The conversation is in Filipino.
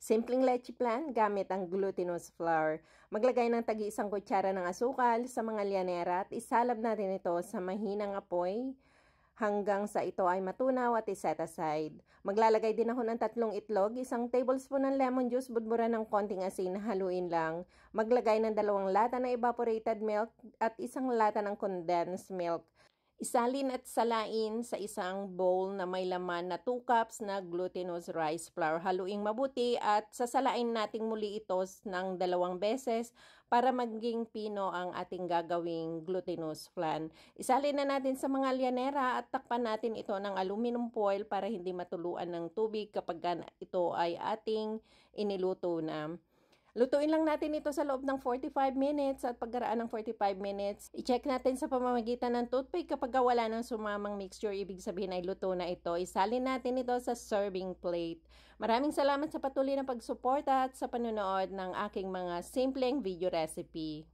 Simpleng leche plan gamit ang glutinous flour. Maglagay ng tagi-1 kutsara ng asukal sa mga lianera at isalab natin ito sa mahinang apoy hanggang sa ito ay matunaw at iset aside. Maglalagay din ako ng 3 itlog, 1 tablespoon ng lemon juice, budburan ng konting asin, haluin lang. Maglagay ng 2 lata ng evaporated milk at 1 lata ng condensed milk. Isalin at salain sa isang bowl na may laman na 2 cups na glutinous rice flour. Haluing mabuti at sasalain natin muli ito ng 2 beses para maging pino ang ating gagawing glutinous flan. Isalin na natin sa mga lianera at takpan natin ito ng aluminum foil para hindi matuluan ng tubig kapag ito ay ating iniluto na. Lutuin lang natin ito sa loob ng 45 minutes at pagkaraan ng 45 minutes, i-check natin sa pamamagitan ng toothpick kapag wala ng sumamang mixture, ibig sabihin ay luto na ito. Isalin natin ito sa serving plate. Maraming salamat sa patuloy na pagsuporta at sa panonood ng aking mga simpleng video recipe.